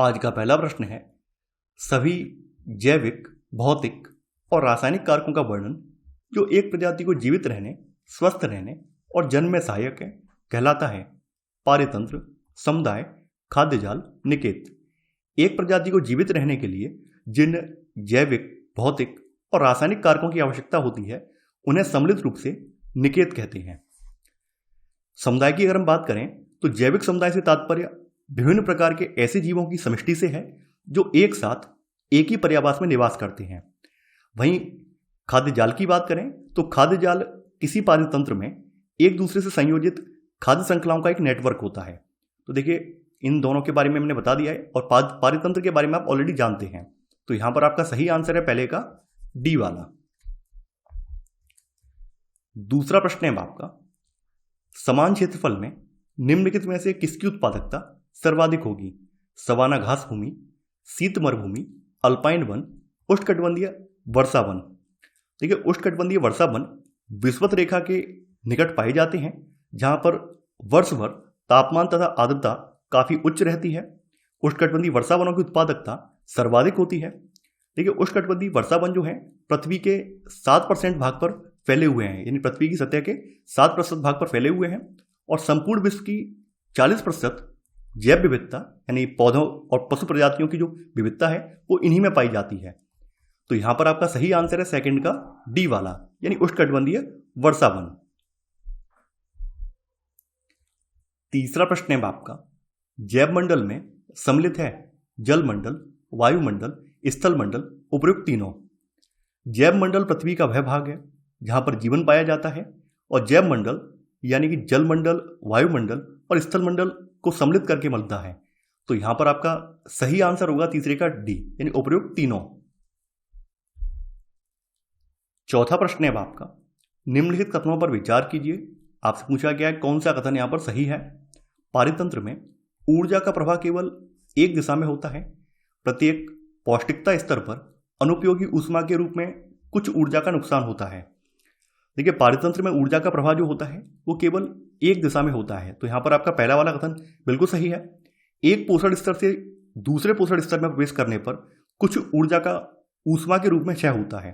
आज का पहला प्रश्न है, सभी जैविक, भौतिक और रासायनिक कारकों का वर्णन जो एक प्रजाति को जीवित रहने, स्वस्थ रहने और जन्म में सहायक है कहलाता है पारितंत्र, समुदाय, खाद्य जाल, निकेत। एक प्रजाति को जीवित रहने के लिए जिन जैविक, भौतिक और रासायनिक कारकों की आवश्यकता होती है उन्हें सम्मिलित रूप से निकेत कहते हैं। समुदाय की अगर हम बात करें तो जैविक समुदाय से तात्पर्य विभिन्न प्रकार के ऐसे जीवों की समष्टि से है जो एक साथ एक ही पर्यावास में निवास करते हैं। वहीं खाद्य जाल की बात करें तो खाद्य जाल किसी पारितंत्र में एक दूसरे से संयोजित खाद्य श्रृंखलाओं का एक नेटवर्क होता है। तो देखिए, इन दोनों के बारे में हमने बता दिया है और पारितंत्र के बारे में आप ऑलरेडी जानते हैं। तो यहां पर आपका सही आंसर है पहले का डी वाला। दूसरा प्रश्न है आपका, समान क्षेत्रफल में निम्नलिखित में से किसकी उत्पादकता सर्वाधिक होगी? सवाना घास भूमि, शीत मरुभूमि, अल्पाइन वन, उष्णकटिबंधीय वर्षा वन। देखिए, उष्णकटिबंधीय वर्षा वन विषुवत रेखा के निकट पाए जाते हैं जहां पर वर्ष भर तापमान तथा आर्द्रता काफी उच्च रहती है। उष्णकटिबंधीय वर्षा वनों की उत्पादकता सर्वाधिक होती है। देखिए, उष्णकटिबंधीय वर्षा वन जो है पृथ्वी के 7% भाग पर फैले हुए हैं, यानी पृथ्वी की सतह के 7% भाग पर फैले हुए हैं और संपूर्ण विश्व की 40% जैव विविधता यानी पौधों और पशु प्रजातियों की जो विविधता है वो इन्हीं में पाई जाती है। तो यहां पर आपका सही आंसर है सेकंड का डी वाला, यानी उष्णकटिबंधीय वर्षा वन। तीसरा प्रश्न है आपका, जैव मंडल में सम्मिलित है जल मंडल, वायुमंडल, स्थल मंडल, उपयुक्त तीनों। जैव मंडल पृथ्वी का वह भाग है जहां पर जीवन पाया जाता है और जैव मंडल यानी कि जल मंडल, वायुमंडल और स्थल मंडल को सम्मिलित करके मिलता है। तो यहां पर आपका सही आंसर होगा तीसरे का डी, यानी उपयुक्त तीनों। चौथा प्रश्न है आपका, निम्नलिखित कथनों पर विचार कीजिए। आपसे पूछा गया है कौन सा कथन यहां पर सही है। पारितंत्र में ऊर्जा का प्रवाह केवल एक दिशा में होता है। प्रत्येक पौष्टिकता स्तर पर अनुपयोगी ऊष्मा के रूप में कुछ ऊर्जा का नुकसान होता है। देखिए, पारितंत्र में ऊर्जा का प्रवाह जो होता है वो केवल एक दिशा में होता है। तो यहां पर आपका पहला वाला कथन बिल्कुल सही है। एक पोषण स्तर से दूसरे पोषण स्तर में प्रवेश करने पर कुछ ऊर्जा का ऊष्मा के रूप में क्षय होता है।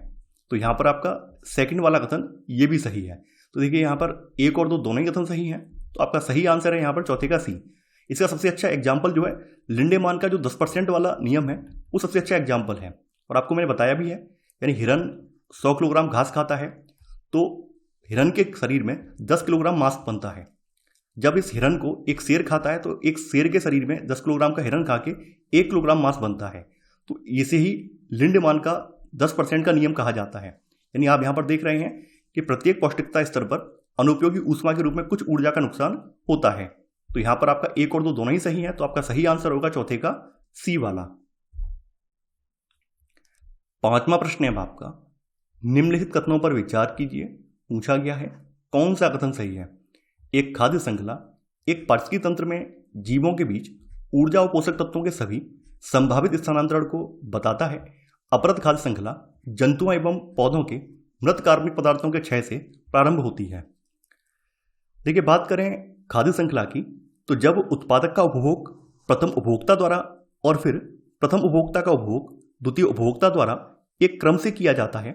तो यहां पर आपका सेकंड वाला कथन ये भी सही है। तो देखिए, यहां पर एक और दो दोनों ही कथन सही हैं। तो आपका सही आंसर है यहां पर चौथे का सी। इसका सबसे अच्छा एग्जाम्पल जो है लिंडेमान का जो 10% वाला नियम है वो सबसे अच्छा एग्जाम्पल है। और आपको मैंने बताया भी है, यानी हिरन 100 किलोग्राम घास खाता है तो हिरन के शरीर में 10 किलोग्राम मांस बनता है। जब इस हिरन को एक शेर खाता है तो एक शेर के शरीर में 10 किलोग्राम का हिरन खा के 1 किलोग्राम मांस बनता है। तो इसे ही लिंडेमान का 10% का नियम कहा जाता है। यानी आप यहां पर देख रहे हैं कि प्रत्येक पौष्टिकता स्तर पर अनुपयोगी ऊष्मा के रूप में कुछ ऊर्जा का नुकसान होता है। तो यहां पर आपका एक और दो दोनों ही सही है। तो आपका सही आंसर होगा चौथे का सी वाला। पांचवा प्रश्न है आपका, निम्नलिखित कथनों पर विचार कीजिए। पूछा गया है कौन सा कथन सही है। एक खाद्य श्रृंखला एक पारिस्थितिकी तंत्र में जीवों के बीच ऊर्जा और पोषक तत्वों के सभी संभावित स्थानांतरण को बताता है। अपरद खाद्य श्रृंखला जंतुओं एवं पौधों के मृत कार्बनिक पदार्थों के क्षय से प्रारंभ होती है। देखिए, बात करें खाद्य श्रृंखला की तो जब उत्पादक का उपभोग प्रथम उपभोक्ता द्वारा और फिर प्रथम उपभोक्ता का उपभोग द्वितीय उपभोक्ता द्वारा एक क्रम से किया जाता है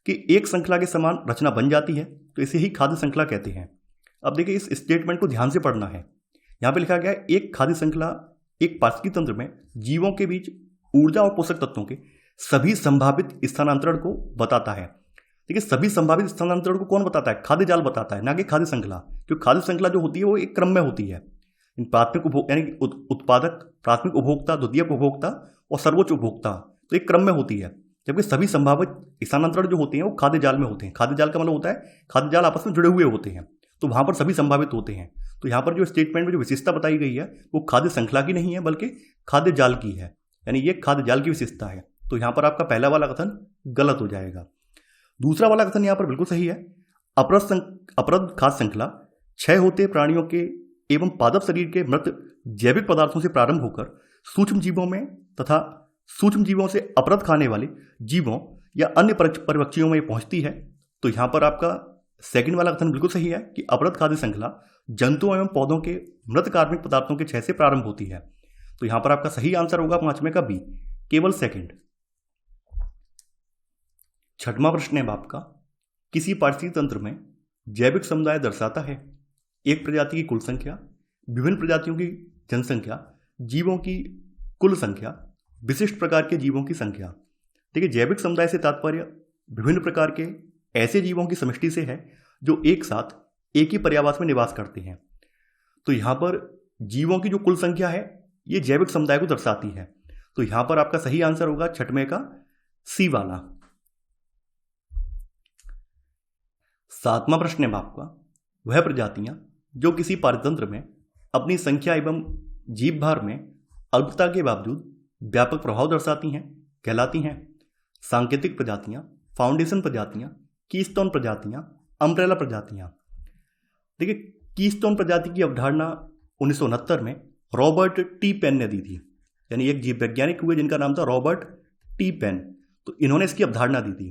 कि एक श्रृंखला के समान रचना बन जाती है, तो इसे ही खाद्य श्रृंखला कहते हैं। अब देखिए, इस स्टेटमेंट को ध्यान से पढ़ना है। यहां पे लिखा गया है एक खाद्य श्रृंखला एक पारिस्थितिकी तंत्र में जीवों के बीच ऊर्जा और पोषक तत्वों के सभी संभावित स्थानांतरण को बताता है। देखिए, सभी संभावित स्थानांतरण को कौन बताता है? खाद्य जाल बताता है, ना कि खाद्य श्रृंखला। जो खाद्य श्रृंखला जो होती है वो एक क्रम में होती है। प्राथमिक यानी उत्पादक, प्राथमिक उपभोक्ता, द्वितीय उपभोक्ता और सर्वोच्च उपभोक्ता, तो एक क्रम में होती है। जबकि सभी संभावित स्थानांतरण जो होते हैं वो खाद्य जाल में होते हैं। खाद्य जाल का मतलब होता है खाद्य जाल आपस में जुड़े हुए होते हैं, तो वहां पर सभी संभावित होते हैं। तो यहां पर जो स्टेटमेंट में जो विशेषता बताई गई है वो खाद्य श्रृंखला की नहीं है बल्कि खाद्य जाल की है, यानी ये खाद्य जाल की विशेषता है। तो यहां पर आपका पहला वाला कथन गलत हो जाएगा। दूसरा वाला कथन यहां पर बिल्कुल सही है। अपरद खाद्य श्रृंखला क्षय होते प्राणियों के एवं पादप शरीर के मृत जैविक पदार्थों से प्रारंभ होकर सूक्ष्म जीवों में तथा सूक्ष्म जीवों से अपरद खाने वाले जीवों या अन्य परिपक्षियों में पहुंचती है। तो यहां पर आपका सेकंड वाला कथन बिल्कुल सही है कि अपरद खाद्य श्रृंखला जंतुओं एवं पौधों के मृत कार्बनिक पदार्थों के क्षय से प्रारंभ होती है। तो यहां पर आपका सही आंसर होगा 5वें का बी, केवल सेकंड। 6वां प्रश्न है आपका, किसी पारिस्थितिक तंत्र में जैविक समुदाय दर्शाता है एक प्रजाति की कुल संख्या, विभिन्न प्रजातियों की जनसंख्या, जीवों की कुल संख्या, विशिष्ट प्रकार के जीवों की संख्या। देखिए, जैविक समुदाय से तात्पर्य विभिन्न प्रकार के ऐसे जीवों की समष्टि से है जो एक साथ एक ही पर्यावास में निवास करते हैं। तो यहां पर जीवों की जो कुल संख्या है ये जैविक समुदाय को दर्शाती है। तो यहां पर आपका सही आंसर होगा 6वें का सी वाला। 7वां प्रश्न है आपका, वह प्रजातियां जो किसी पारतंत्र में अपनी संख्या एवं जीव भार में अल्पता के बावजूद व्यापक प्रभाव दर्शाती हैं कहलाती हैं सांकेतिक प्रजातियां, फाउंडेशन प्रजातियां, कीस्टोन प्रजातियां, अम्ब्रेला प्रजातियां। देखिए, कीस्टोन प्रजाति की अवधारणा 1969 में रॉबर्ट टी पेन ने दी थी, यानी एक जीव वैज्ञानिक हुए जिनका नाम था रॉबर्ट टी पेन। तो इन्होंने इसकी अवधारणा दी थी।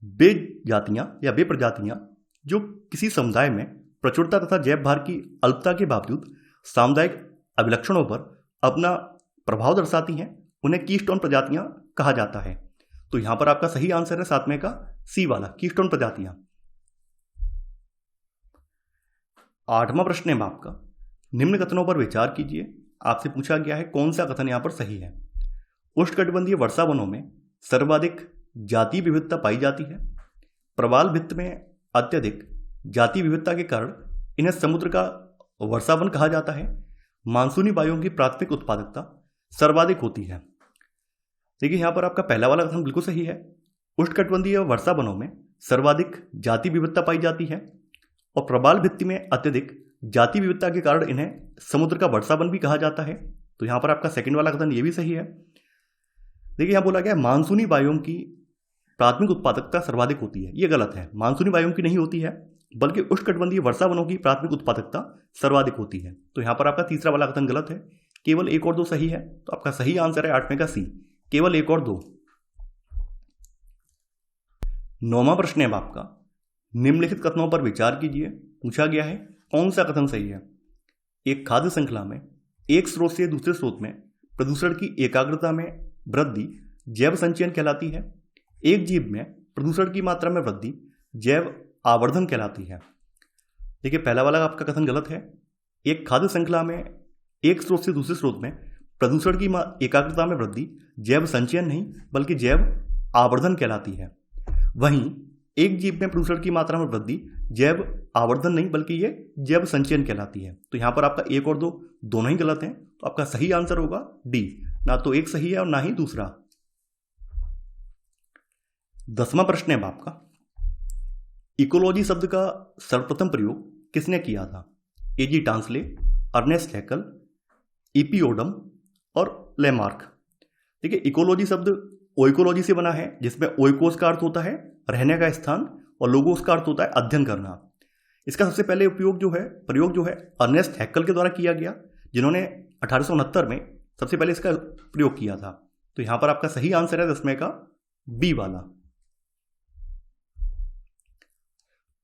वे जातियां या वे प्रजातियां जो किसी समुदाय में प्रचुरता तथा जैव भार की अल्पता के बावजूद सामुदायिक अभिलक्षणों पर अपना प्रभाव दर्शाती हैं, उन्हें कीस्टोन प्रजातियां कहा जाता है। तो यहां पर आपका सही आंसर है 7वें का सी वाला, कीस्टोन प्रजातियां। 8वां प्रश्न है आपका, निम्न कथनों पर विचार कीजिए। आपसे पूछा गया है कौन सा कथन यहां पर सही है। उष्णकटिबंधीय वर्षा वनों में सर्वाधिक जातीय विविधता पाई जाती है। प्रवाल भित्त में अत्यधिक जातीय विविधता के कारण इन्हें समुद्र का वर्षावन कहा जाता है। मानसूनी वायुओं की प्राथमिक उत्पादकता सर्वाधिक होती है। देखिए, यहां पर आपका पहला वाला कथन बिल्कुल सही है। उष्णकटिबंधीय वर्षा वनों में सर्वाधिक जातीय विविधता पाई जाती है और प्रवाल भित्ति में अत्यधिक जातीय विविधता के कारण इन्हें समुद्र का वर्षावन भी कहा जाता है। तो यहां पर आपका सेकंड वाला कथन ये भी सही है। देखिए, यहां बोला गया मानसूनी वायुओं की प्राथमिक उत्पादकता सर्वाधिक होती है, ये गलत है। मानसूनी वायुओं की नहीं होती है, बल्कि उष्णकटिबंधीय वर्षा वनों की प्राथमिक उत्पादकता सर्वाधिक होती है। तो यहां पर आपका तीसरा वाला कथन गलत है, केवल 1 और 2 सही है। तो आपका सही आंसर है 8वें का सी, केवल 1 और 2। 9वां प्रश्न है आपका, निम्नलिखित कथनों पर विचार कीजिए। पूछा गया है कौन सा कथन सही है। एक खाद्य श्रृंखला में एक स्रोत से दूसरे स्रोत में प्रदूषण की एकाग्रता में वृद्धि जैव संचयन कहलाती है। एक जीव में प्रदूषण की मात्रा में वृद्धि जैव आवर्धन कहलाती है। देखिए, पहला वाला आपका कथन गलत है। एक खाद्य श्रृंखला में एक स्रोत से दूसरे स्रोत में प्रदूषण की एकाग्रता में वृद्धि जैव संचयन नहीं बल्कि जैव आवर्धन कहलाती है। वहीं एक जीव में प्रदूषण की मात्रा में वृद्धि जैव आवर्धन नहीं बल्कि ये जैव संचयन कहलाती है। तो यहां पर आपका 1 और 2 दोनों ही गलत हैं। तो आपका सही आंसर होगा डी, ना तो एक सही है और ना ही दूसरा। 10वां प्रश्न है आपका, इकोलॉजी शब्द का सर्वप्रथम प्रयोग किसने किया था। एजी टांसले, अर्नेस्ट हैकल, इपियोडम और लेमार्क। देखिए, इकोलॉजी शब्द ओइकोलॉजी से बना है, जिसमें ओइकोस का अर्थ होता है रहने का स्थान और लोगोस का अर्थ होता है अध्ययन करना। इसका सबसे पहले प्रयोग जो है अर्नेस्ट हैकल के द्वारा किया गया, जिन्होंने 1869 में सबसे पहले इसका प्रयोग किया था। तो यहां पर आपका सही आंसर है 10वें का बी वाला।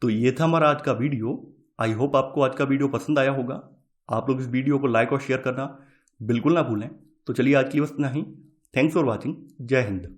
तो ये था हमारा आज का वीडियो। आई होप आपको आज का वीडियो पसंद आया होगा। आप लोग इस वीडियो को लाइक और शेयर करना बिल्कुल ना भूलें। तो चलिए, आज की बस इतना ही। Thanks for watching. जय हिंद।